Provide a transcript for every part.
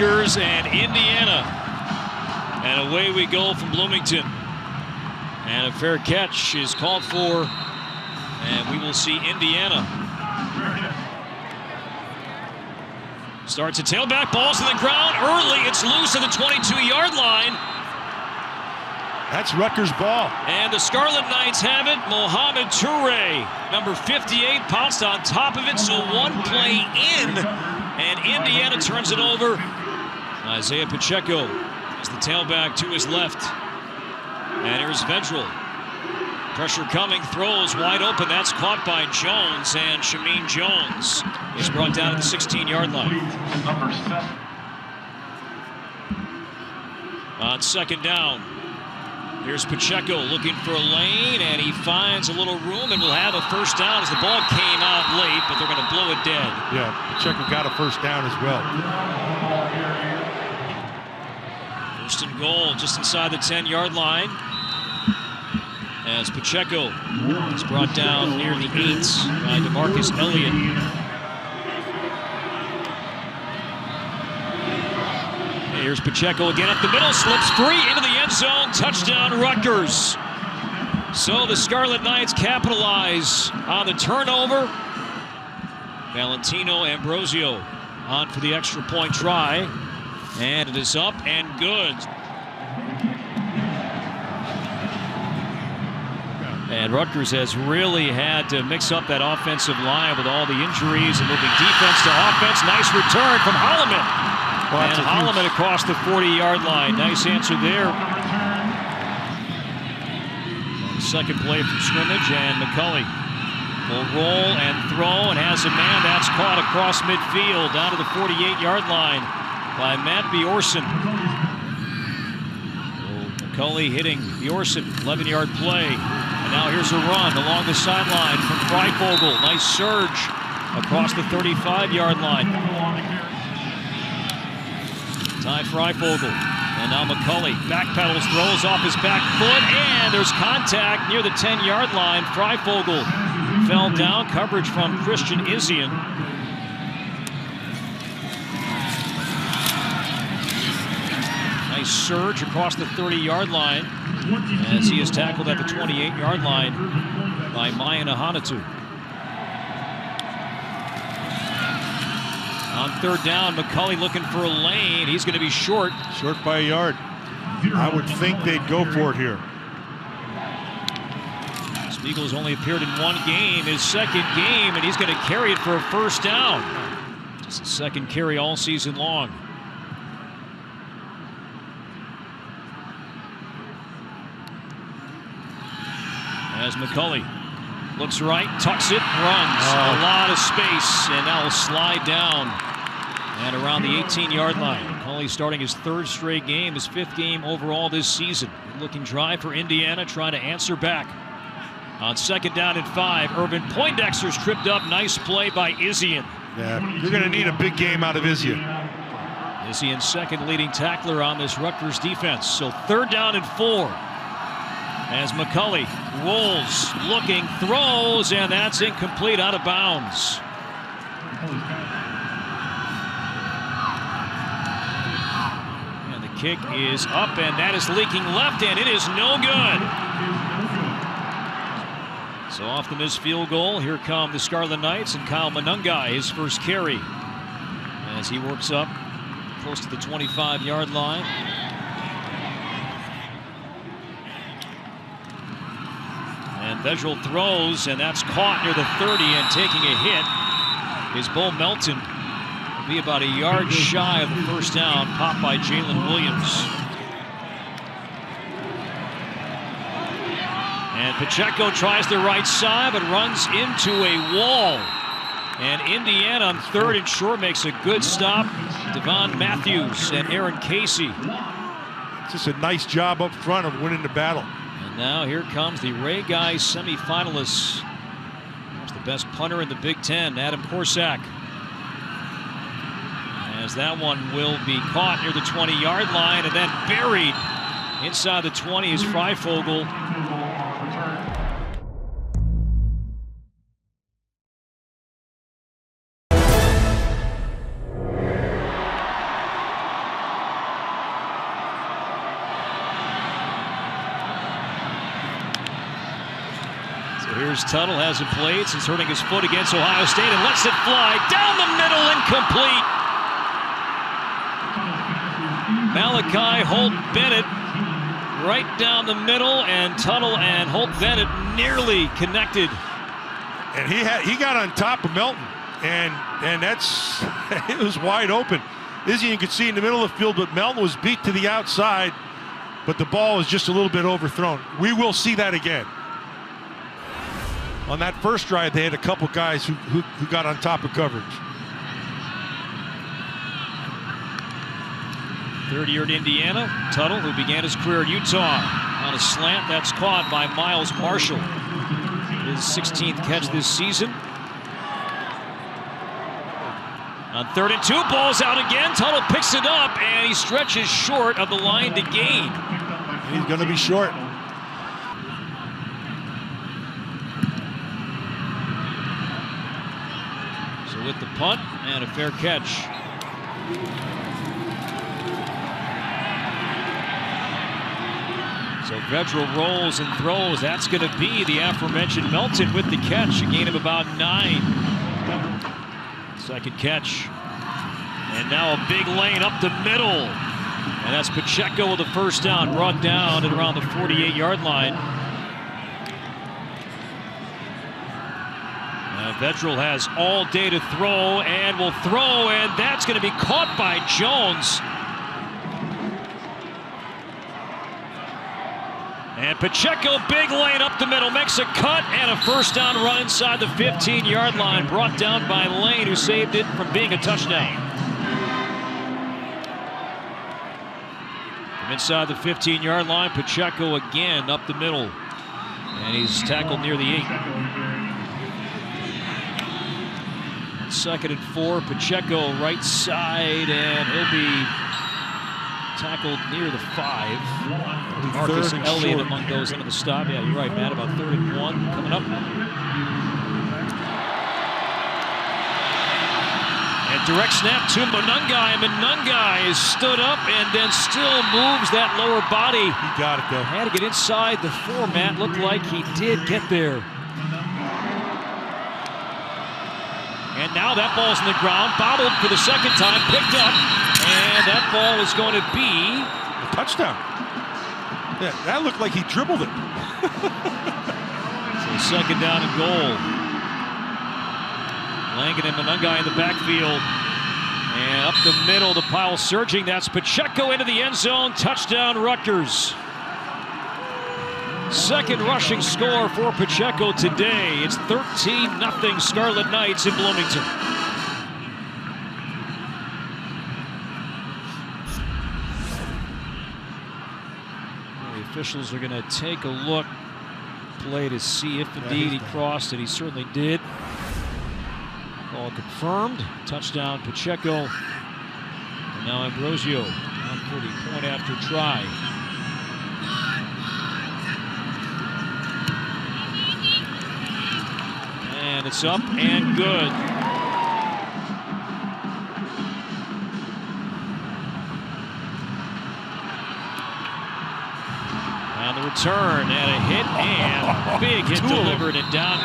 Rutgers and Indiana. And away we go from Bloomington. And a fair catch is called for. And we will see Indiana. Starts a tailback, ball's to the ground early. It's loose at the 22-yard line. That's Rutgers' ball. And the Scarlet Knights have it. Mohamed Toure, number 58, pounced on top of it. So one play in, and Indiana turns it over. Isaih Pacheco is the tailback to his left. And here's Vedral. Pressure coming, throws wide open. That's caught by Jones, and Shameen Jones is brought down at the 16-yard line. On second down, here's Pacheco looking for a lane, and he finds a little room and will have a first down as the ball came out late, but they're going to blow it dead. Yeah, Pacheco got a first down as well. First and goal just inside the 10-yard line. As Pacheco is brought down near the 8 by DeMarcus Elliott. Here's Pacheco again up the middle, slips free into the end zone, touchdown Rutgers. So the Scarlet Knights capitalize on the turnover. Valentino Ambrosio on for the extra point try, and it is up and good. And Rutgers has really had to mix up that offensive line with all the injuries and moving defense to offense. Nice return from Holloman. And Holloman across the 40-yard line. Nice answer there. Second play from scrimmage, and McCulley will roll and throw and has a man that's caught across midfield down to the 48-yard line by Matt Bjorsen. McCulley hitting Bjorsen, 11-yard play. And now here's a run along the sideline from Freifogel. Nice surge across the 35-yard line. Ty Freifogel. And now McCulley backpedals, throws off his back foot, and there's contact near the 10-yard line. Freifogel fell down. Coverage from Christian Isian. Nice surge across the 30-yard line as he is tackled at the 28-yard line by Mayan Ahanatu. On third down, McCulley looking for a lane. He's going to be short. Short by a yard. I would think they'd go for it here. Spiegel has only appeared in one game, his second game, and he's going to carry it for a first down. Just a second carry all season long. As McCulley looks right, tucks it, runs. A lot of space, and now will slide down and around the 18-yard line. McCulley starting his third straight game, his fifth game overall this season. Looking drive for Indiana, trying to answer back. On second down and 5, Irvin Poindexter's tripped up. Nice play by Isian. Yeah, you're going to need a big game out of Isian. Isian's second leading tackler on this Rutgers defense. So third down and 4. As McCulley rolls, looking, throws, and that's incomplete, out of bounds. And the kick is up, and that is leaking left, and it is no good. So off the missed field goal, here come the Scarlet Knights, and Kyle Monungai, his first carry, as he works up close to the 25-yard line. And Vedral throws, and that's caught near the 30, and taking a hit is Bo Melton. Will be about a yard shy of the first down, popped by Jalen Williams. And Pacheco tries the right side, but runs into a wall. And Indiana on third and short makes a good stop. Devon Matthews and Aaron Casey. Just a nice job up front of winning the battle. And now here comes the Ray Guy semifinalists. There's the best punter in the Big Ten, Adam Korsak. As that one will be caught near the 20-yard line and then buried inside the 20 is Freifogel. Here's Tuttle, has it played, since hurting his foot against Ohio State, and lets it fly down the middle, incomplete. Malachi Holt-Bennett right down the middle, and Tuttle and Holt-Bennett nearly connected. And he got on top of Melton, and that's it was wide open. Izzy, you could see in the middle of the field, but Melton was beat to the outside, but the ball was just a little bit overthrown. We will see that again. On that first drive, they had a couple guys who got on top of coverage. 30-yard Indiana. Tuttle, who began his career at Utah, on a slant that's caught by Miles Marshall. His 16th catch this season. On 3rd and 2, ball's out again. Tuttle picks it up, and he stretches short of the line to gain. He's going to be short. So with the punt and a fair catch. So Vedral rolls and throws. That's going to be the aforementioned Melton with the catch. A gain of about 9. Second catch. And now a big lane up the middle. And that's Pacheco with the first down, brought down at around the 48-yard line. Vedral has all day to throw and will throw, and that's going to be caught by Jones. And Pacheco, big lane up the middle, makes a cut and a first down run inside the 15-yard line, brought down by Lane, who saved it from being a touchdown. From inside the 15-yard line, Pacheco again up the middle, and he's tackled near the 8. 2nd and 4, Pacheco right side, and he'll be tackled near the 5. Marcus Elliott short among those into the stop. Yeah, you're right, Matt. About 3rd and 1 coming up. And direct snap to Monungai. Monungai is stood up and then still moves that lower body. He got it, though. Had to get inside the 4, Matt. Looked like he did get there. And now that ball's in the ground, bobbled for the second time, picked up, and that ball is going to be a touchdown. Yeah, that looked like he dribbled it. So 2nd down and goal. Langan and Monungai in the backfield. And up the middle, the pile surging. That's Pacheco into the end zone. Touchdown, Rutgers. 2nd rushing score for Pacheco today. It's 13-0 Scarlet Knights in Bloomington. The officials are going to take a look, play to see if indeed he crossed, and he certainly did. All confirmed. Touchdown, Pacheco. And now Ambrosio on for the point after try. And it's up and good. On the return, and a hit, and big hit delivered, and down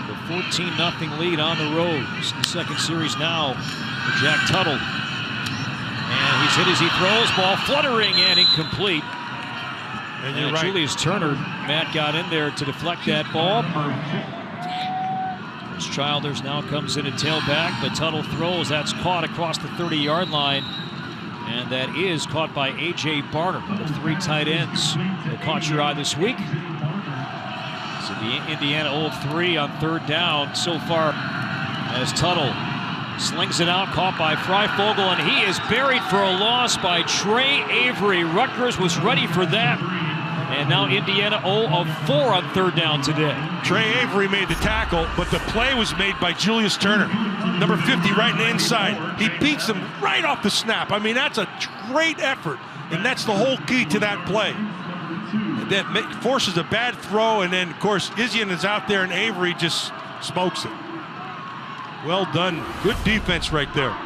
the 14-0 lead on the road. It's the 2nd series now for Jack Tuttle. And he's hit as he throws, ball fluttering and incomplete. And you're right. Julius Turner, Matt, got in there to deflect that ball. Childers now comes in at tailback, but Tuttle throws. That's caught across the 30-yard line, and that is caught by A.J. Barner, the 3 tight ends that caught your eye this week. So the Indiana 0 of 3 on 3rd down so far, as Tuttle slings it out, caught by Freifogel, and he is buried for a loss by Trey Avery. Rutgers was ready for that. And now Indiana 0 of 4 on 3rd down today. Trey Avery made the tackle, but the play was made by Julius Turner, number 50, right in the inside. He beats him right off the snap. I mean, that's a great effort, and that's the whole key to that play. That forces a bad throw, and then, of course, Isaih is out there, and Avery just smokes it. Well done. Good defense right there.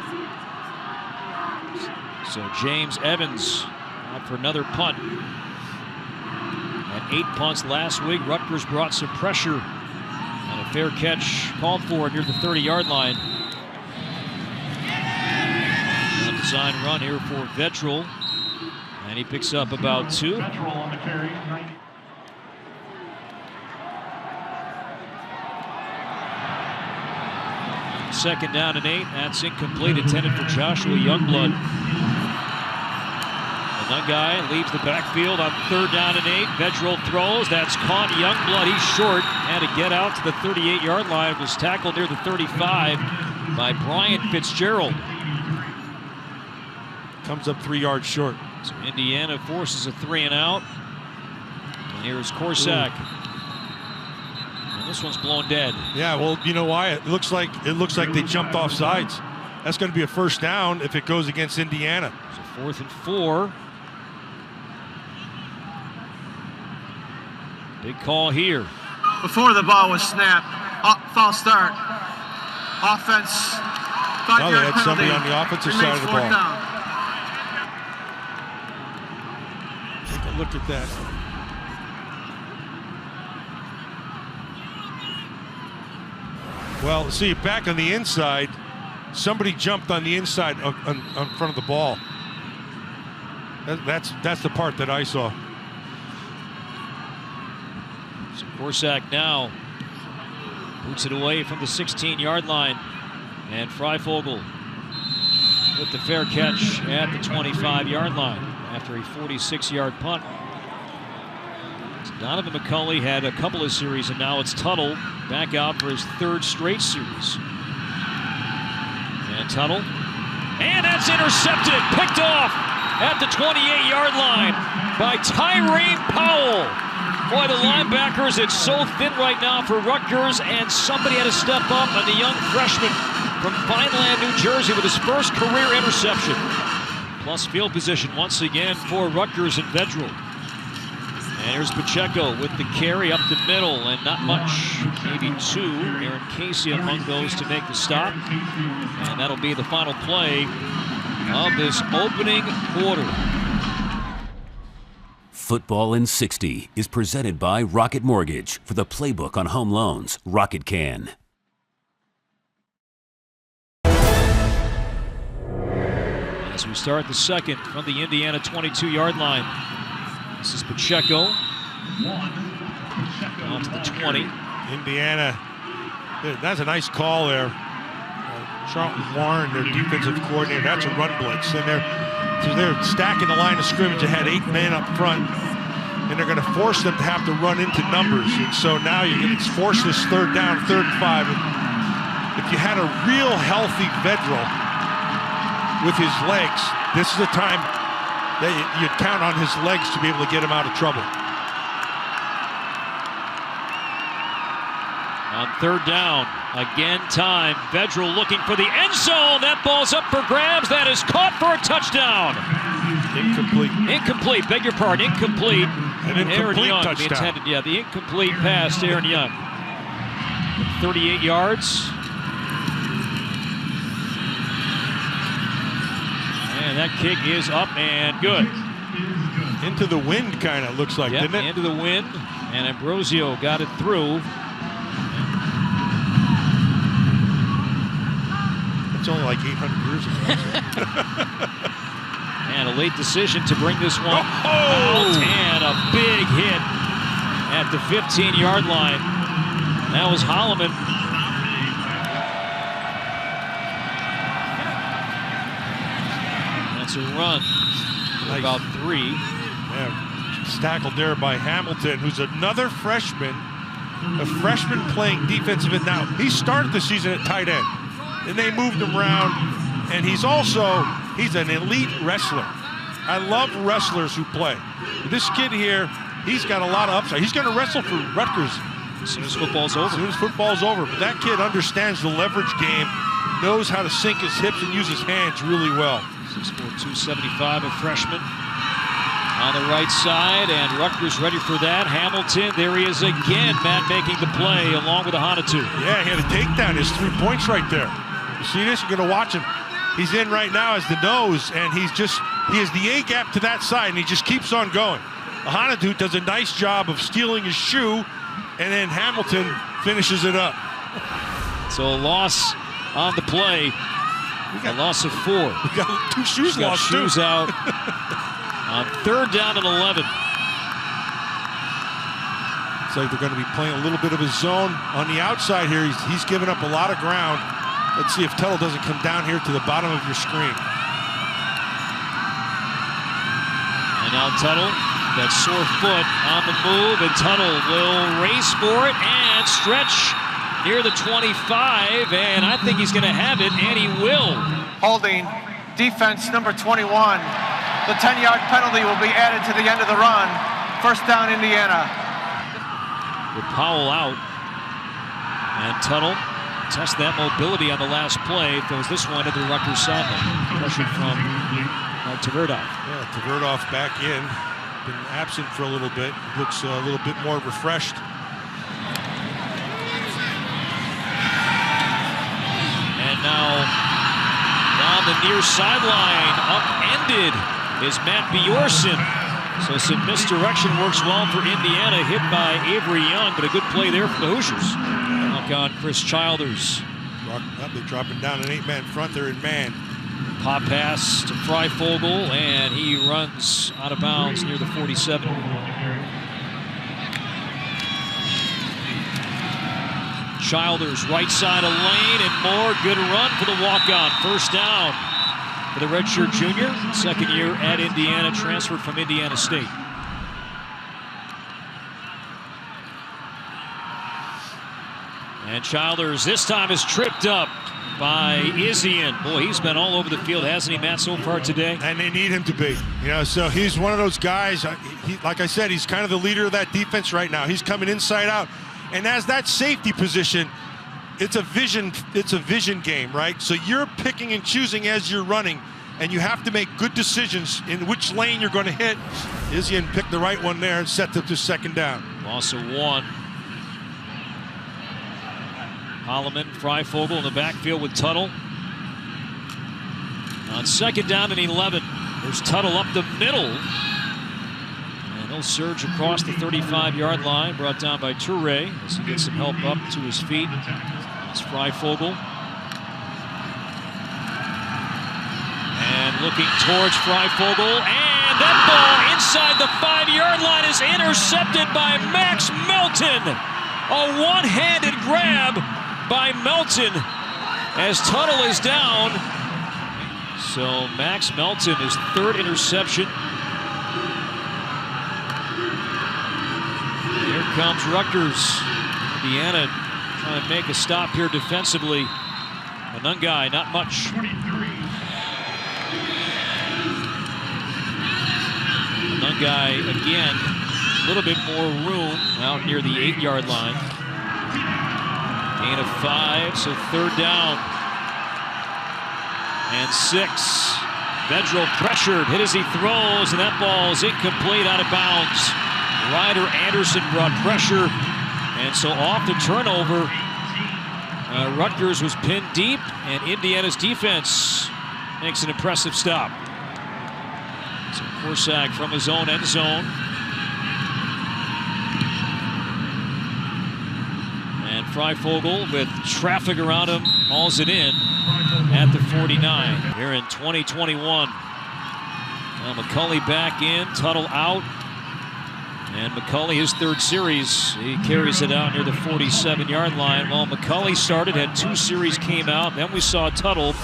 So James Evans out for another punt. And 8 punts last week. Rutgers brought some pressure. And a fair catch called for near the 30-yard line. A design run here for Vettrell. And he picks up about 2. Second down and 8. That's incomplete, intended for Joshua Youngblood. And that guy leaves the backfield on 3rd down and 8. Vettrell throws. That's caught. Youngblood, he's short. Had to get out to the 38-yard line. Was tackled near the 35 by Brian Fitzgerald. Comes up 3 yards short. So Indiana forces a 3 and out. And here's Corsack. And this one's blown dead. Yeah, well, you know why? It looks like they jumped off sides. That's going to be a first down if it goes against Indiana. So 4th and 4. Big call here. Before the ball was snapped, false start. Offense, 5-yard they had penalty. somebody on the offensive side of the ball. Down. Take a look at that. Well, see, back on the inside, somebody jumped on the inside on front of the ball. That's the part that I saw. So Corsack now boots it away from the 16-yard line. And Freifogel with the fair catch at the 25-yard line after a 46-yard punt. So Donovan McCulley had a couple of series, and now it's Tuttle back out for his 3rd straight series. And Tuttle. And that's intercepted, picked off at the 28-yard line by Tyrone Powell. Boy, the linebackers, it's so thin right now for Rutgers, and somebody had to step up, and the young freshman from Vineland, New Jersey, with his first career interception. Plus field position once again for Rutgers and Vettrell. And here's Pacheco with the carry up the middle, and not much, maybe 2. Aaron Casey among those to make the stop. And that'll be the final play of this opening quarter. Football in 60 is presented by Rocket Mortgage. For the playbook on home loans, Rocket can. As we start the second from the Indiana 22-yard line. This is Pacheco. Down to the 20. Indiana, that's a nice call there. Charlton Warren, their defensive coordinator, that's a run blitz. And they're stacking the line of scrimmage. They had 8 men up front, and they're going to force them to have to run into numbers. And so now you're going to force this 3rd down, 3rd and 5. And if you had a real healthy Vettrell with his legs, this is the time that you'd count on his legs to be able to get him out of trouble. On 3rd down, again time. Vettrell looking for the end zone. That ball's up for grabs. That is caught for a touchdown. Incomplete. Incomplete, beg your pardon, incomplete. An incomplete Aaron Young, touchdown. the intended, yeah, the incomplete pass to Aaron Young. 38 yards. And that kick is up and good. Into the wind, kind of looks like, didn't it? Into the wind, and Ambrosio got it through. It's only like 800 years ago. And a late decision to bring this one out, and a big hit at the 15-yard line. That was Holloman. That's a run. Nice. About 3. Yeah, tackled there by Hamilton, who's another freshman. A freshman playing defensive end. Now, he started the season at tight end, and they moved him around, and he's an elite wrestler. I love wrestlers who play. This kid here, he's got a lot of upside. He's going to wrestle for Rutgers As soon as football's over. As soon as football's over. But that kid understands the leverage game, knows how to sink his hips and use his hands really well. 6'4", 275, a freshman. On the right side, and Rutgers ready for that. Hamilton, there he is again. Matt making the play along with a Hanatu. Yeah, he had a takedown. His 3 points right there. You see this? You're going to watch him. He's in right now as the nose, and he is the A-gap to that side, and he just keeps on going. Hanadu does a nice job of stealing his shoe, and then Hamilton finishes it up. So a loss on the play. A loss of 4. We got 2 shoes Got lost, shoes too. out on 3rd down and 11. It's like they're going to be playing a little bit of his zone on the outside here. He's given up a lot of ground. Let's see if Tuttle doesn't come down here to the bottom of your screen. And now Tuttle, that sore foot on the move, and Tuttle will race for it and stretch near the 25, and I think he's going to have it, and he will. Holding defense number 21. The 10-yard penalty will be added to the end of the run. First down, Indiana. With Powell out, and Tuttle test that mobility on the last play. Throws this one to the Rutgers sideline. Pressure from Tverdov. Yeah, Tverdov back in. Been absent for a little bit. Looks a little bit more refreshed. And now down the near sideline, upended is Matt Bjorsen. So some misdirection works well for Indiana, hit by Avery Young, but a good play there for the Hoosiers. Knock on Chris Childers. They're dropping down an 8-man front. They're in man. Pop pass to Freifogel, and he runs out of bounds near the 47. Childers right side of lane, and more. Good run for the walk-on. First down for the redshirt junior. Second year at Indiana, transferred from Indiana State. And Childers this time is tripped up by Isaih. Boy, he's been all over the field, hasn't he, Matt, so far today? And they need him to be. You know, so he's one of those guys, like I said, he's kind of the leader of that defense right now. He's coming inside out. And as that safety position, it's a vision game, right? So you're picking and choosing as you're running, and you have to make good decisions in which lane you're going to hit. Isaih picked the right one there and set up to second down. Loss of 1. Holloman, Freifogel in the backfield with Tuttle. On second down and 11. There's Tuttle up the middle. And he'll surge across the 35-yard line, brought down by Toure as he gets some help up to his feet. It's Freifogel. And looking towards Freifogel, and that ball inside the 5-yard line is intercepted by Max Melton. A one-handed grab by Melton as Tuttle is down. So Max Melton, his 3rd interception. Here comes Rutgers. Indiana trying to make a stop here defensively. Anungai, not much. Anungai again, a little bit more room out near the 8-yard line. Gain of 5, so 3rd down. And 6. Vedral pressured, hit as he throws, and that ball is incomplete, out of bounds. Ryder Anderson brought pressure, and so off the turnover, Rutgers was pinned deep, and Indiana's defense makes an impressive stop. So Korsak from his own end zone. And Freifogel, with traffic around him, hauls it in at the 49. Here in 2021. Now McCulley back in, Tuttle out. And McCulley, his 3rd series, he carries it out near the 47-yard line. Well, McCulley started, had 2 series, came out. Then we saw Tuttle.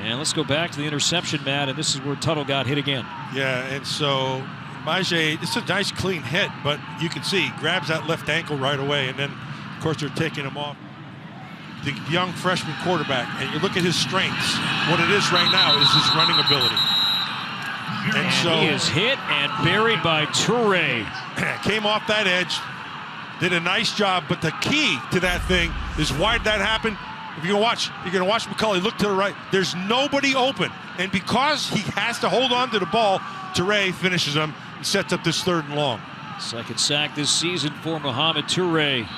And let's go back to the interception, Matt, and this is where Tuttle got hit again. Yeah, and so Isaih, it's a nice clean hit, but you can see, he grabs that left ankle right away, and then, of course, they're taking him off. The young freshman quarterback, and you look at his strengths. What it is right now is his running ability. And so he is hit and buried by Toure. Came off that edge, did a nice job, but the key to that thing is why did that happen? If you're gonna watch McCulley look to the right. There's nobody open, and because he has to hold on to the ball, Toure finishes him and sets up this 3rd and long. Second sack this season for Mohamed Toure.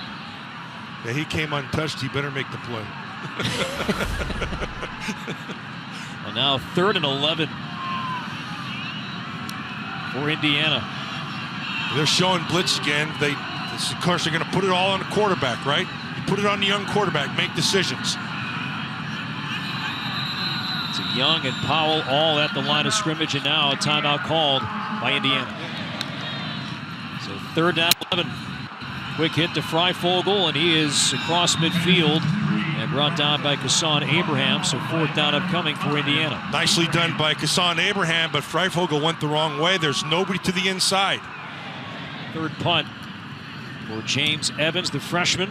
Yeah, he came untouched. He better make the play. Well, now 3rd and 11 for Indiana. They're showing blitz again. Of course, they're going to put it all on the quarterback, right? You put it on the young quarterback, make decisions. It's Young and Powell all at the line of scrimmage, and now a timeout called by Indiana. So 3rd down 11. Quick hit to Freifogel, and he is across midfield and brought down by Kassan Abraham. So 4th down upcoming for Indiana. Nicely done by Kassan Abraham, but Freifogel went the wrong way. There's nobody to the inside. 3rd punt for James Evans, the freshman.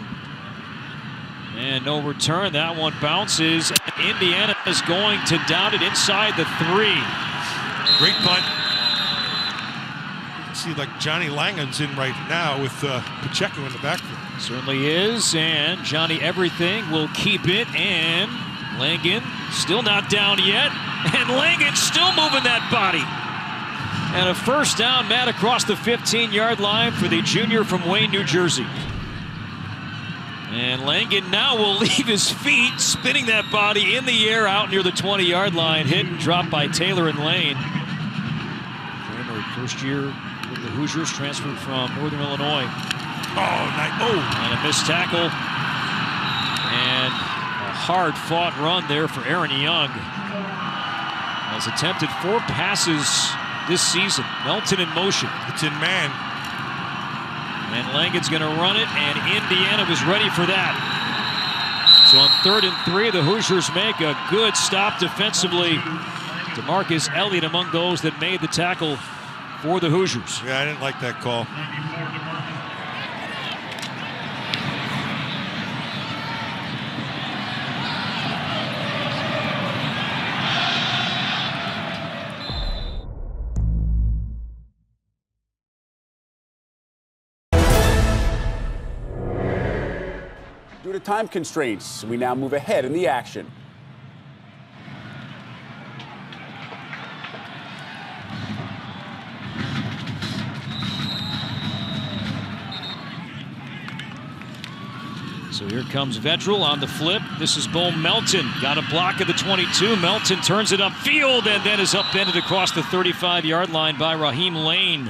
And no return. That one bounces. Indiana is going to down it inside the 3. Great punt. See, like Johnny Langen's in right now with Pacheco in the backfield. Certainly is, and Johnny Everything will keep it, and Langen still not down yet, and Langen still moving that body. And a 1st down, Matt, across the 15-yard line for the junior from Wayne, New Jersey. And Langen now will leave his feet, spinning that body in the air out near the 20-yard line, hit and dropped by Taylor and Lane. Kramer, first year with the Hoosiers, transferred from Northern Illinois. Oh, nice. Oh. And a missed tackle. And a hard-fought run there for Aaron Young. Has attempted 4 passes this season. Melton in motion. It's in man. And Langen's going to run it, and Indiana was ready for that. So on 3rd and 3, the Hoosiers make a good stop defensively. DeMarcus Elliott among those that made the tackle for the Hoosiers. Yeah, I didn't like that call. Due to time constraints, we now move ahead in the action. So here comes Vedral on the flip. This is Bo Melton. Got a block at the 22. Melton turns it upfield and then is upended across the 35-yard line by Raheem Lane.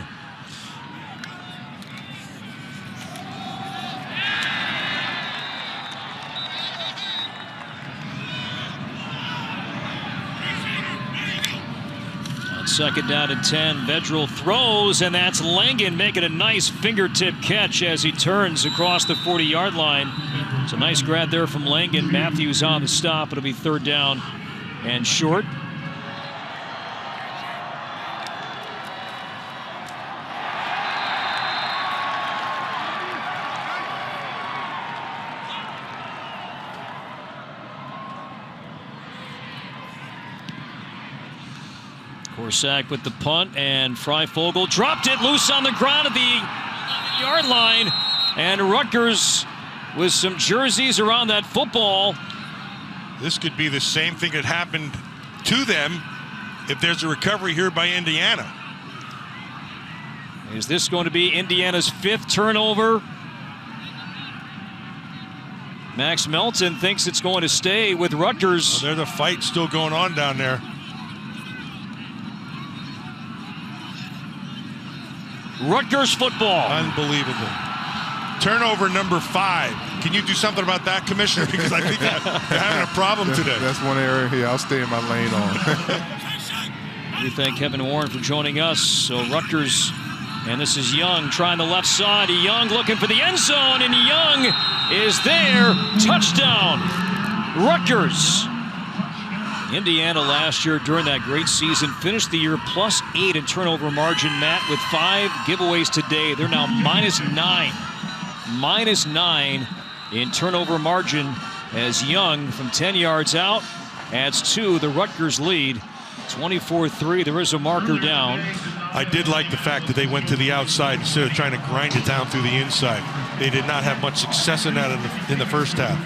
On 2nd down and 10, Vedral throws, and that's Langen making a nice fingertip catch as he turns across the 40-yard line. It's a nice grab there from Langen. Matthews on the stop. It'll be 3rd down and short. Korsak with the punt, and Freifogel dropped it loose on the ground at the yard line. And Rutgers with some jerseys around that football. This could be the same thing that happened to them if there's a recovery here by Indiana. Is this going to be Indiana's 5th turnover? Max Melton thinks it's going to stay with Rutgers. Well, there's a fight still going on down there. Rutgers football. Unbelievable. Turnover number 5. Can you do something about that, Commissioner? Because I think they're having a problem today. That's one area here I'll stay in my lane on. We thank Kevin Warren for joining us. So Rutgers, and this is Young trying the left side. Young looking for the end zone, and Young is there. Touchdown, Rutgers. Indiana last year during that great season finished the year +8 in turnover margin, Matt, with 5 giveaways today. They're now -9. -9 in turnover margin as Young from 10 yards out adds 2. The Rutgers lead 24-3. There is a marker down. I did like the fact that they went to the outside instead of trying to grind it down through the inside. They did not have much success in that in the first half.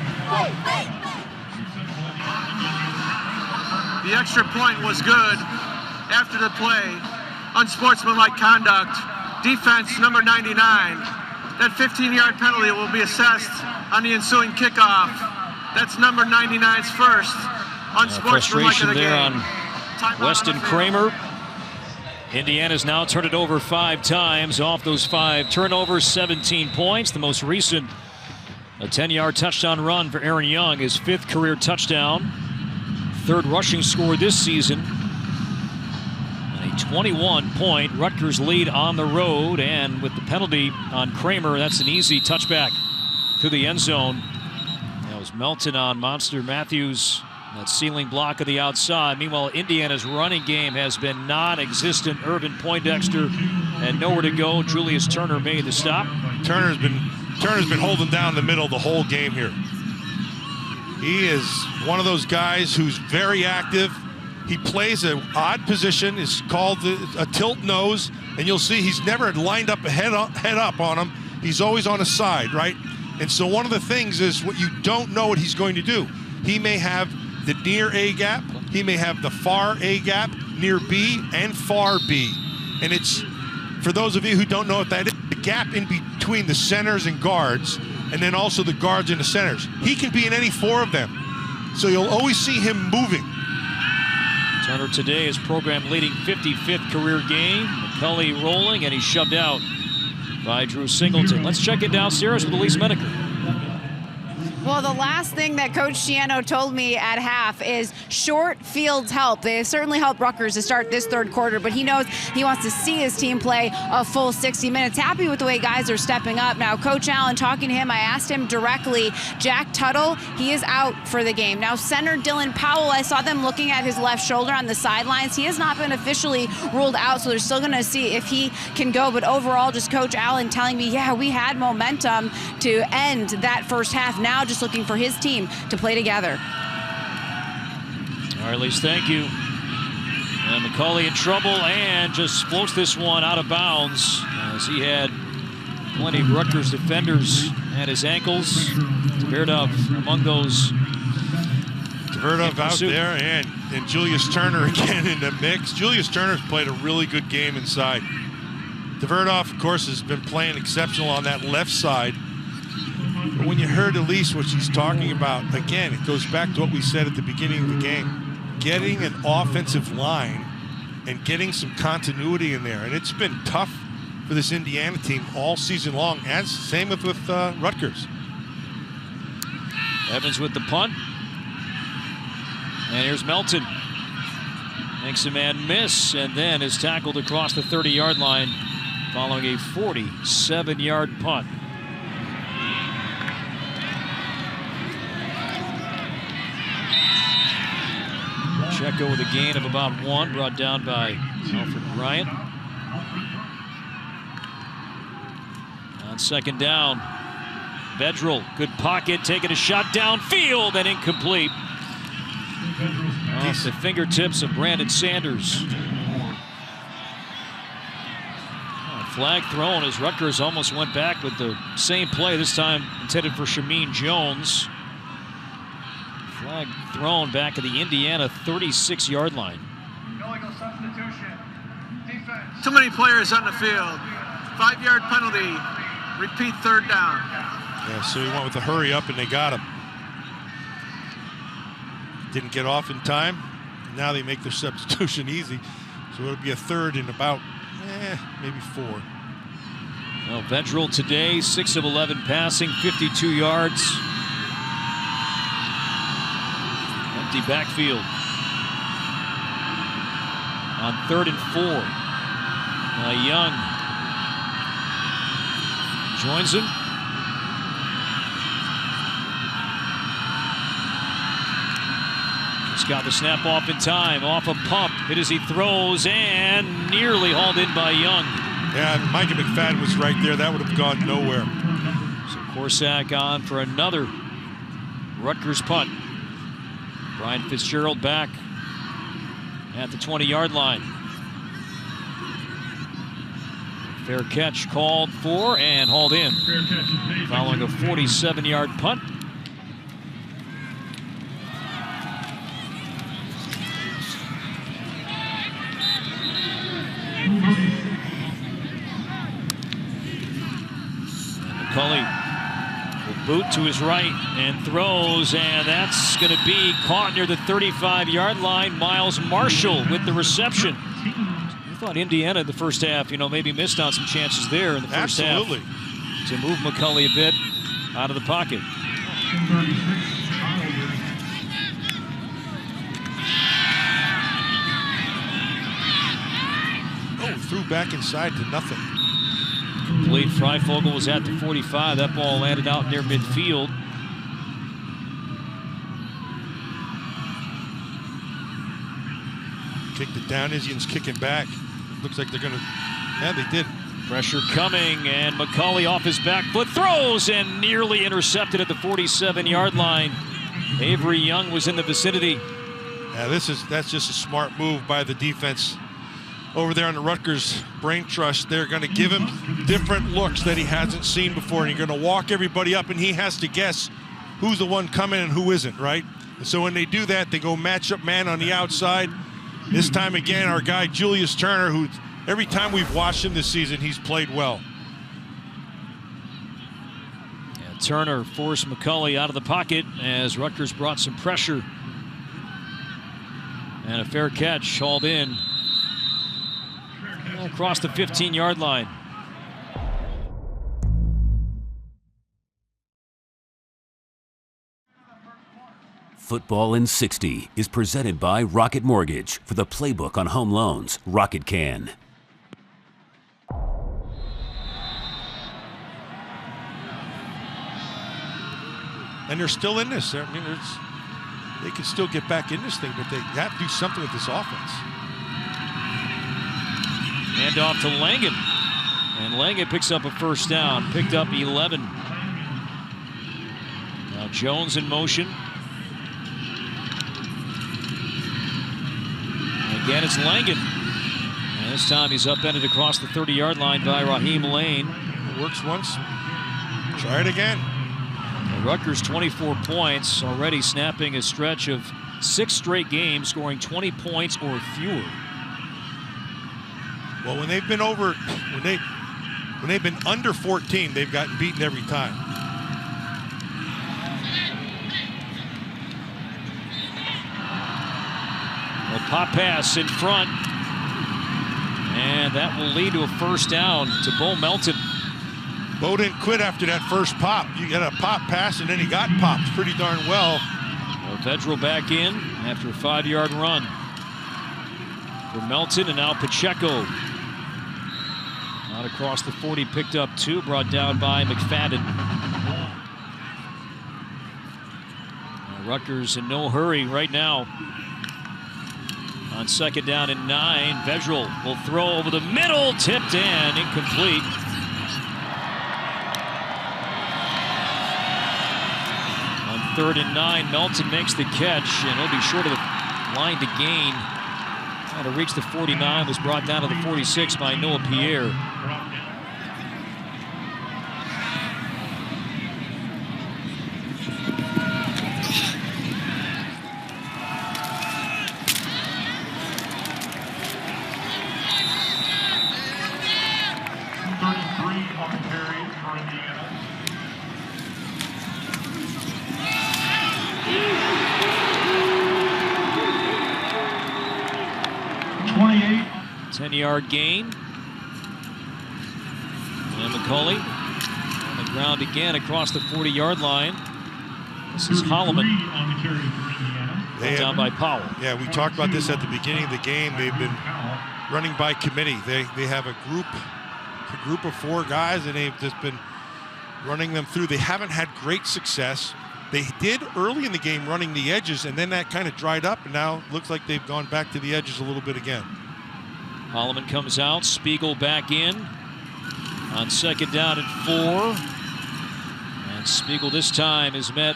The extra point was good after the play. Unsportsmanlike conduct. Defense number 99. That 15-yard penalty will be assessed on the ensuing kickoff. That's number 99's first unsportsmanlike of the there game. on Weston Kramer. Indiana's now turned it over 5 times. Off those 5 turnovers, 17 points. The most recent, a 10-yard touchdown run for Aaron Young, his 5th career touchdown. 3rd rushing score this season. And a 21-point Rutgers lead on the road. And with the penalty on Kramer, that's an easy touchback to the end zone. That was Melton on Monster Matthews. That ceiling block of the outside. Meanwhile, Indiana's running game has been non-existent. Irvin Poindexter and nowhere to go. Julius Turner made the stop. Turner's been holding down the middle the whole game here. He is one of those guys who's very active. He plays an odd position. It's called a tilt nose, and you'll see he's never lined up head up on him. He's always on his side, right? And so one of the things is what you don't know what he's going to do. He may have the near A gap, he may have the far A gap, near B and far B. And it's, for those of you who don't know what that is, the gap in between the centers and guards, and then also the guards and the centers. He can be in any 4 of them. So you'll always see him moving. Turner today is program leading 55th career game. McCulley rolling, and he's shoved out by Drew Singleton. Let's check it downstairs with Elise Menaker. Well, the last thing that Coach Schiano told me at half is short fields help. They certainly helped Rutgers to start this 3rd quarter, but he knows he wants to see his team play a full 60 minutes. Happy with the way guys are stepping up. Now, Coach Allen, talking to him, I asked him directly, Jack Tuttle, he is out for the game. Now, center Dylan Powell, I saw them looking at his left shoulder on the sidelines. He has not been officially ruled out, so they're still going to see if he can go. But overall, just Coach Allen telling me, yeah, we had momentum to end that first half. Now, just looking for his team to play together. All right, Elise, thank you. And McCulley in trouble and just floats this one out of bounds as he had plenty of Rutgers defenders at his ankles. Tverdov among those. Tverdov out there, and Julius Turner again in the mix. Julius Turner's played a really good game inside. Tverdov, of course, has been playing exceptional on that left side. But when you heard Elise, what she's talking about, again, it goes back to what we said at the beginning of the game. Getting an offensive line and getting some continuity in there. And it's been tough for this Indiana team all season long, as same with Rutgers. Evans with the punt. And here's Melton. Makes a man miss, and then is tackled across the 30-yard line following a 47-yard punt. Pacheco with a gain of about 1, brought down by Alfred Bryant. On 2nd down, Vedral, good pocket, taking a shot downfield and incomplete. Off the fingertips of Brandon Sanders. Flag thrown as Rutgers almost went back with the same play, this time intended for Shameen Jones. Flag thrown back at the Indiana 36-yard line. Illegal substitution. Defense. Too many players on the field. 5-yard penalty. Repeat 3rd down. Yeah, so he went with the hurry up and they got him. Didn't get off in time. Now they make their substitution easy. So it'll be a 3rd and about maybe 4. Well, Vedral today, 6 of 11 passing, 52 yards. Empty backfield. On 3rd and 4. Young joins him. Just got the snap off in time, off a pump. Hit as he throws and nearly hauled in by Young. Yeah, Micah McFadden was right there. That would have gone nowhere. So Corsack on for another Rutgers punt. Brian Fitzgerald back at the 20-yard line. Fair catch called for and hauled in following a 47-yard punt. McCulley will boot to his right and throws, and that's going to be caught near the 35-yard line. Miles Marshall with the reception. thought Indiana in the first half, maybe missed on some chances there in the first half to move McCulley a bit out of the pocket. Threw back inside to nothing. Complete. Freifogel was at the 45. That ball landed out near midfield. Kicked it down. Isiah's kicking back. Looks like they're going to... Yeah, they did. Pressure coming, and McCulley off his back foot throws and nearly intercepted at the 47-yard line. Avery Young was in the vicinity. Yeah, that's just a smart move by the defense. Over there on the Rutgers brain trust, they're going to give him different looks that he hasn't seen before, and you're going to walk everybody up, and he has to guess who's the one coming and who isn't, right? And so when they do that, they go match up man on the outside. This time again, our guy Julius Turner, who every time we've watched him this season, he's played well. Yeah, Turner forced McCulley out of the pocket as Rutgers brought some pressure. And a fair catch hauled in across the 15-yard line. Football in 60 is presented by Rocket Mortgage. For the playbook on home loans, Rocket can. And they're still in this. I mean, they can still get back in this thing, but they have to do something with this offense. Hand off to Langen. And Langen picks up a first down. Picked up 11. Now Jones in motion. And again, it's Langen. And this time he's upended across the 30-yard line by Raheem Lane. It works once. Try it again. And Rutgers 24 points, already snapping a stretch of 6 straight games, scoring 20 points or fewer. Well, when they've been under 14, they've gotten beaten every time. A pop pass in front, and that will lead to a first down to Bo Melton. Bo didn't quit after that first pop. You got a pop pass, and then he got popped pretty darn well. Vedral back in after a 5-yard run for Melton, and now Pacheco. Out across the 40, picked up 2, brought down by McFadden. Rutgers in no hurry right now. On 2nd down and 9, Vedral will throw over the middle, tipped and incomplete. On 3rd and 9, Melton makes the catch, and he'll be short of the line to gain. To reach the 49, was brought down to the 46 by Noah Pierre. Yard gain. And McCulley on the ground again across the 40-yard line. This is Holloman. Down by Powell. Yeah, we talked about this at the beginning of the game. They've been running by committee. They have a group of 4 guys, and they've just been running them through. They haven't had great success. They did early in the game running the edges, and then that kind of dried up, and now it looks like they've gone back to the edges a little bit again. Holloman comes out, Spiegel back in on 2nd down and 4. And Spiegel this time is met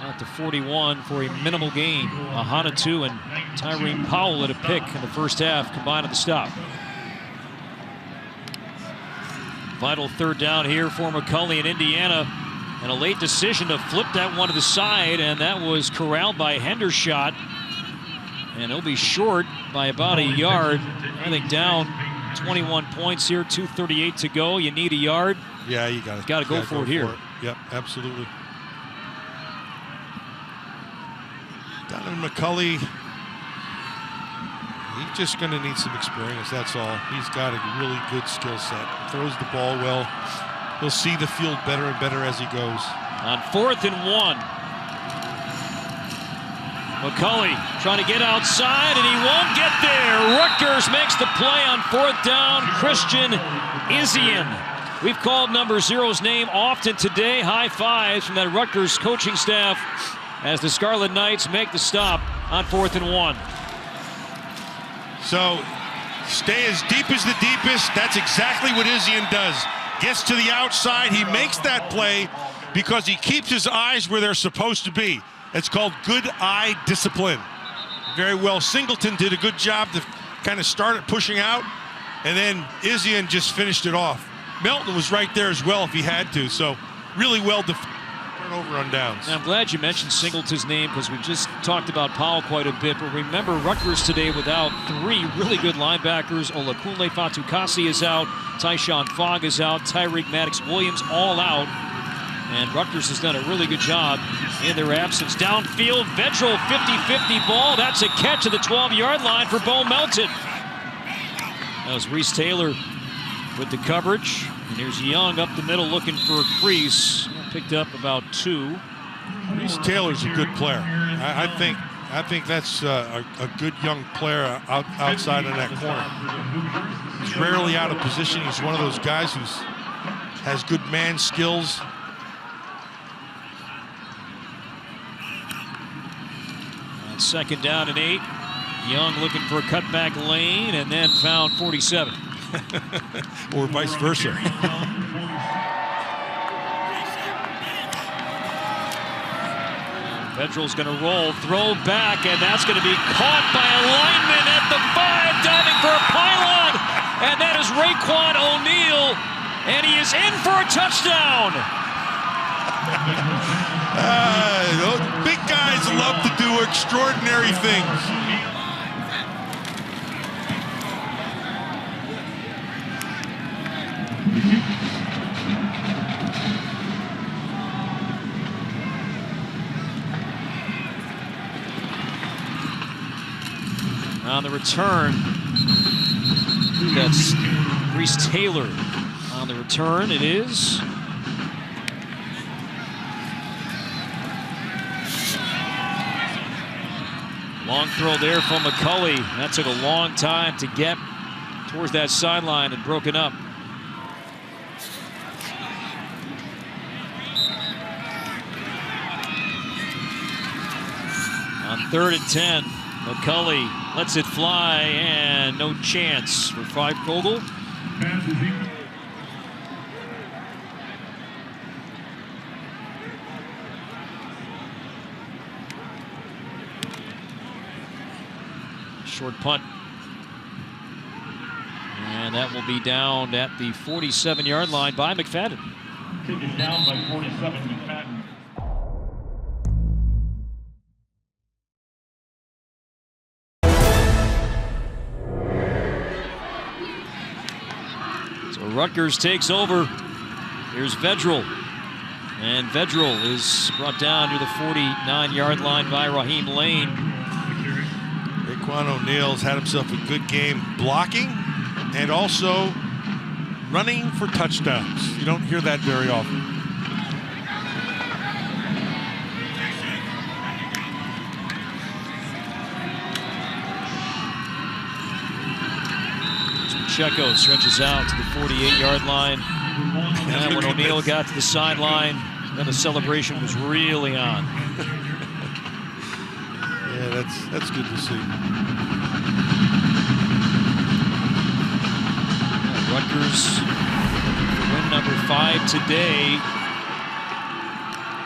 at the 41 for a minimal gain. Ahana and Tyreen Powell at a pick in the first half combined at the stop. Vital 3rd down here for McCulley in Indiana. And a late decision to flip that one to the side, and that was corralled by Hendershot. And he'll be short by about a yard. I think down 21 points here, 2:38 to go. You need a yard. Yeah, you got to go for it here. Yep, absolutely. Donovan McCulley, He's just going to need some experience, that's all. He's got a really good skill set. Throws the ball well. He'll see the field better and better as he goes. On 4th and 1. McCulley trying to get outside, and he won't get there. Rutgers makes the play on 4th down. Christian Isaih. We've called number 0's name often today. High fives from that Rutgers coaching staff as the Scarlet Knights make the stop on 4th and 1. So, stay as deep as the deepest. That's exactly what Isaih does. Gets to the outside. He makes that play because he keeps his eyes where they're supposed to be. It's called good eye discipline. Very well. Singleton did a good job to kind of start it pushing out, and then Isaih just finished it off. Melton was right there as well if he had to, so really well turnover on downs. Now, I'm glad you mentioned Singleton's name because we just talked about Powell quite a bit, but remember Rutgers today without 3 really good linebackers. Olakunle Fatukasi is out, Tyshawn Fogg is out, Tyreek Maddox-Williams all out, and Rutgers has done a really good job in their absence. Downfield, Vedral 50-50 ball. That's a catch at the 12-yard line for Bo Melton. That was Reese Taylor with the coverage. And here's Young up the middle looking for a crease. Picked up about 2. Reese Taylor's a good player. I think that's a good young player outside of that corner. He's rarely out of position. He's one of those guys who has good man skills. On 2nd down and 8. Young looking for a cutback lane and then found 47. Or vice versa. Vedral's going to roll, throw back, and that's going to be caught by a lineman at the 5, diving for a pylon. And that is Raekwon O'Neal, and he is in for a touchdown. Those big guys love to do extraordinary things. On the return, that's Reese Taylor. On the return, it is. Long throw there from McCulley. That took a long time to get towards that sideline and broken up. On 3rd and 10, McCulley lets it fly, and no chance for Freifogel. Short punt. And that will be down at the 47-yard line by McFadden. Kick is down by 47, McFadden. Rutgers takes over. Here's Vedral. And Vedral is brought down near the 49-yard line by Raheem Lane. Raekwon O'Neal's had himself a good game blocking and also running for touchdowns. You don't hear that very often. Pacheco stretches out to the 48-yard line. And when O'Neal got to the sideline, then the celebration was really on. Yeah, that's good to see. Rutgers win number 5 today.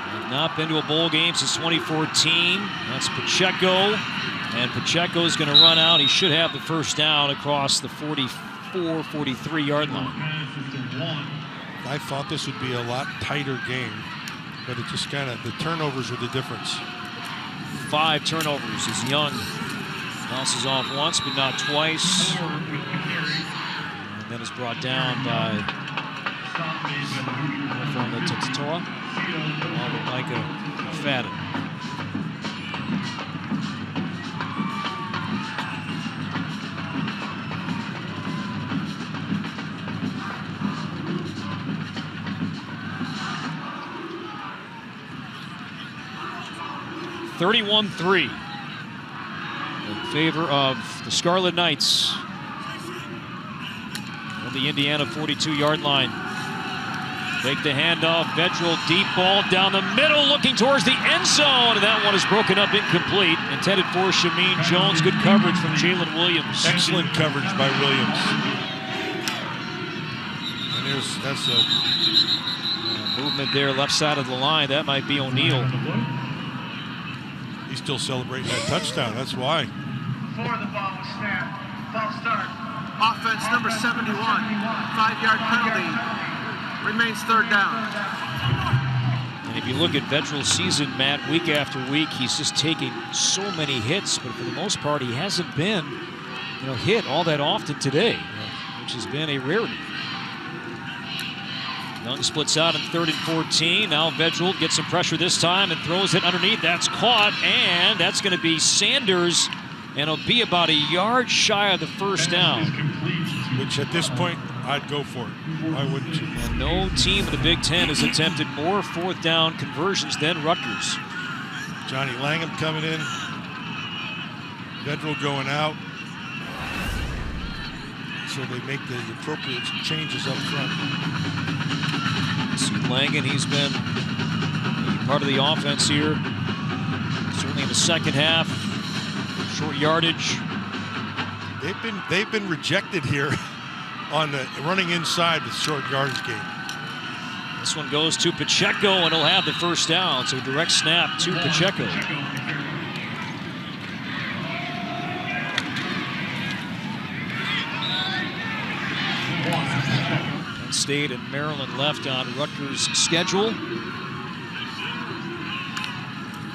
They've not been to a bowl game since 2014. That's Pacheco. And Pacheco's going to run out. He should have the first down across the 43-yard line. I thought this would be a lot tighter game, but it just kind of, the turnovers are the difference. 5 turnovers as Young bounces off once, but not twice. And then is brought down by Tatoa, along with Micah McFadden. 31-3 in favor of the Scarlet Knights on the Indiana 42-yard line. Take the handoff, Vedral, deep ball down the middle, looking towards the end zone, and that one is broken up, incomplete. Intended for Shameen Jones. Good coverage from Jalen Williams. Excellent coverage by Williams. And that's a movement there, left side of the line. That might be O'Neal. He's still celebrating that touchdown. That's why. Before the ball was snapped, false start. Offense number 71, 5-yard penalty. Remains third down. And if you look at Vedral's season, Matt, week after week, he's just taking so many hits, but for the most part, he hasn't been, hit all that often today, which has been a rarity. Young splits out in 3rd and 14. Now Vedral gets some pressure this time and throws it underneath. That's caught, and that's going to be Sanders, and it'll be about a yard shy of the first down. Which at this point, I'd go for it. Why wouldn't you? And no team in the Big Ten has attempted more 4th down conversions than Rutgers. Johnny Langham coming in. Vedral going out. So they make the appropriate changes up front. See Langan, he's been part of the offense here. Certainly in the second half. Short yardage. They've been rejected here on the running inside the short yardage game. This one goes to Pacheco, and he'll have the first down. So direct snap to Pacheco. Penn State and Maryland left on Rutgers' schedule.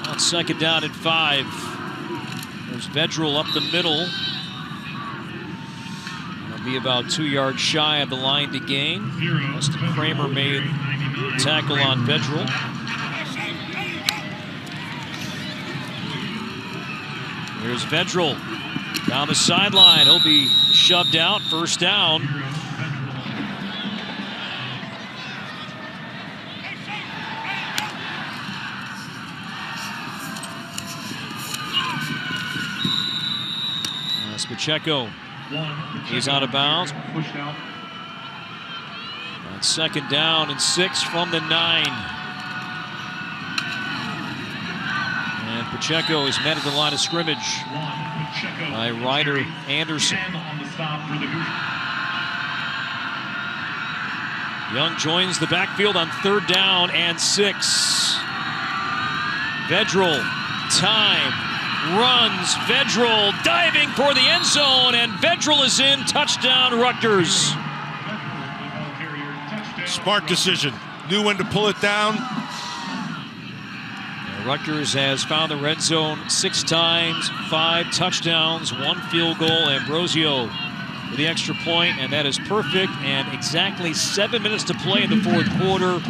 On 2nd down and 5. There's Vedral up the middle. Be about 2 yards shy of the line to gain. Justin Kramer made a tackle on Vedral. Here's Vedral down the sideline. He'll be shoved out. First down. That's Pacheco. He's out of bounds. On 2nd down and 6 from the 9. And Pacheco is met at the line of scrimmage by Ryder Anderson. Young joins the backfield on 3rd down and 6. Vedral, time. Runs, Vedral diving for the end zone, and Vedral is in. Touchdown, Rutgers. Smart decision. Knew when to pull it down. Rutgers has found the red zone 6 times, 5 touchdowns, 1 field goal. Ambrosio with the extra point, and that is perfect. And exactly 7 minutes to play in the 4th quarter.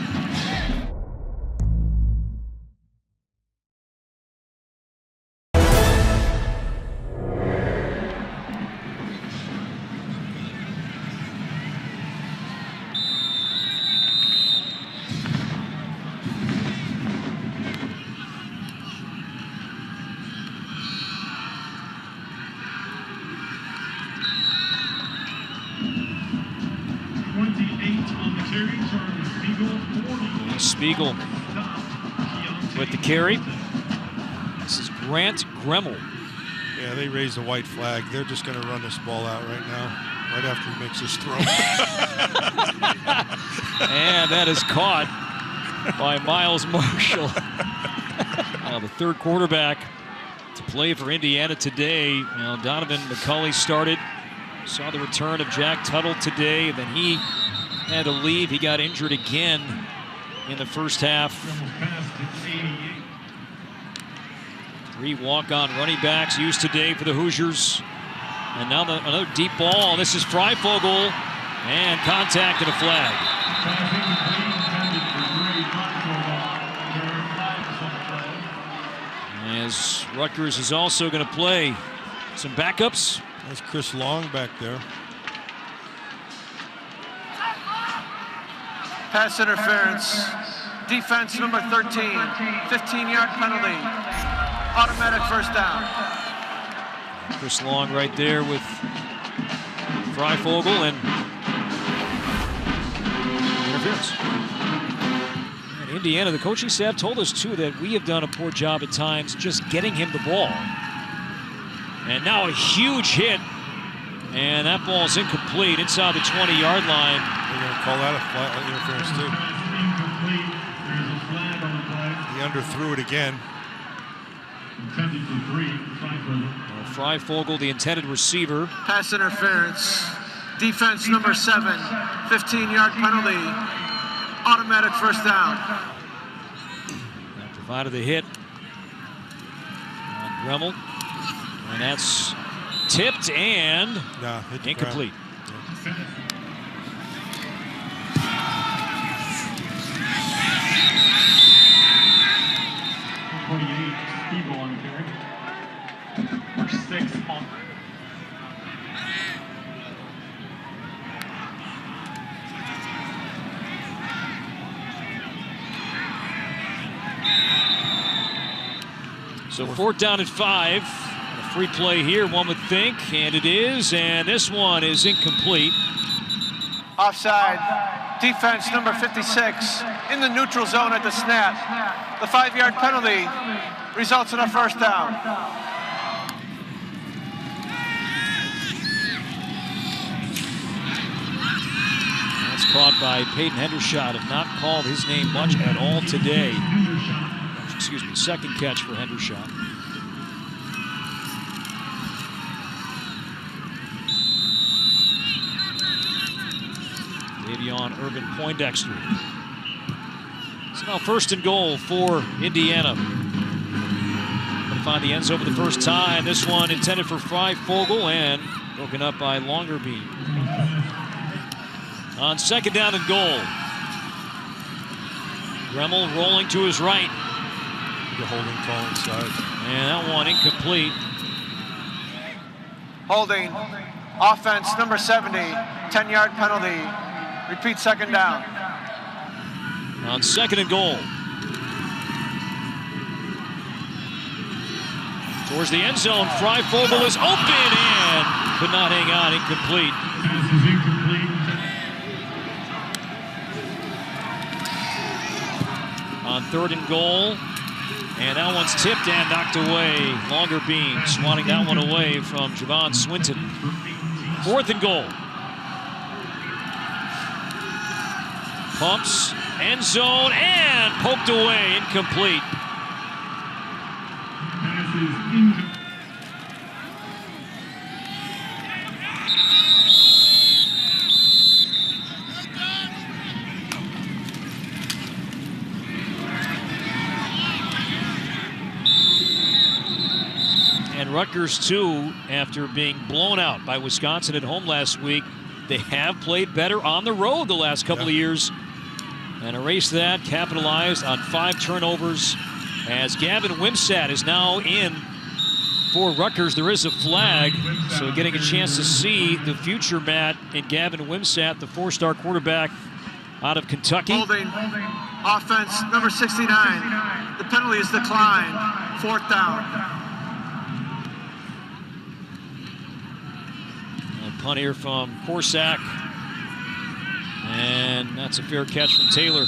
Spiegel with the carry. This is Grant Gremmel. Yeah, they raised the white flag. They're just going to run this ball out right now, right after he makes his throw. And that is caught by Miles Marshall. Now the 3rd quarterback to play for Indiana today. Now Donovan McCulley started. Saw the return of Jack Tuttle today. Then he had to leave. He got injured again in the first half. 3 walk-on running backs used today for the Hoosiers. And now another deep ball. This is Freifogel, and contact and a flag. As Rutgers is also going to play some backups. That's Chris Long back there. Pass interference. Defense number 13. 15-yard penalty. Automatic first down. Chris Long right there with Freifogel and interference. And Indiana, the coaching staff told us too that we have done a poor job at times just getting him the ball. And now a huge hit, and that ball is incomplete inside the 20-yard line. They're going to call that a flat interference too. He underthrew it again. Freifogel, the intended receiver. Pass interference. Defense number 7. 15-yard penalty. Automatic first down. That provided the hit on Dremel. And that's tipped and incomplete. So 4th down and 5. A free play here, one would think, and it is. And this one is incomplete. Offside. Defense number 56 in the neutral zone at the snap. The 5-yard penalty results in a first down. That's caught by Peyton Hendershot. Have not called his name much at all today. Excuse me, second catch for Hendershot. Davion Urban Poindexter. So now 1st and goal for Indiana. Going to find the end zone for the first time. This one intended for Freifogel and broken up by Longerbeam. On 2nd down and goal. Dremel rolling to his right. The holding call inside. And that one incomplete. Holding. Offense number 70. 10-yard penalty. Repeat 2nd down. On 2nd and goal. Towards the end zone, Freifogel is open and could not hang on, incomplete. Pass is incomplete. On 3rd and goal, and that one's tipped and knocked away. Longerbeam swatting that one away from Javon Swinton. 4th and goal. Pumps, end zone, and poked away, incomplete. Pass is incomplete. And Rutgers, too, after being blown out by Wisconsin at home last week, they have played better on the road the last couple of years. And erased that, capitalized on 5 turnovers. As Gavin Wimsatt is now in for Rutgers, there is a flag. So getting a chance to see the future, Matt, in Gavin Wimsatt, the 4-star quarterback out of Kentucky. Holding. Offense number 69. The penalty is declined. 4th down. Punt here from Corsack. And that's a fair catch from Taylor.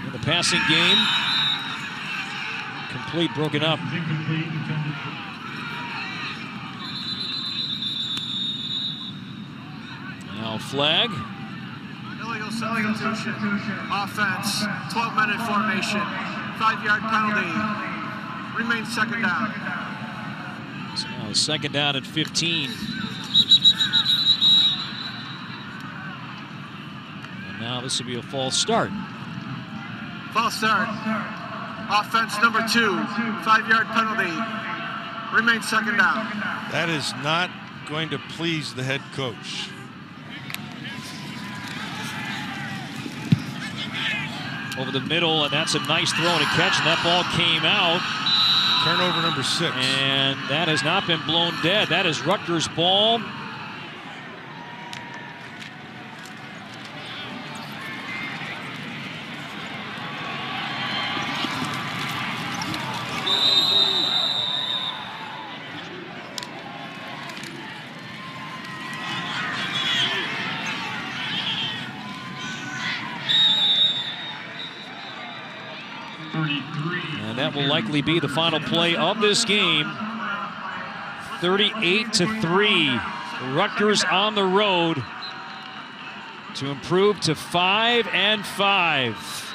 In the passing game, complete, broken up. Now flag. Illegal substitution. Offense. 12-minute formation. 5-yard penalty. Remains 2nd down. So now 2nd down at 15. And now this will be a false start. False start. Offense number 2. 5-yard penalty. Remains 2nd down. That is not going to please the head coach. Over the middle, and that's a nice throw and a catch, and that ball came out. Turnover number 6. And that has not been blown dead. That is Rutgers ball. And that will likely be the final play of this game. 38-3. Rutgers on the road to improve to 5-5.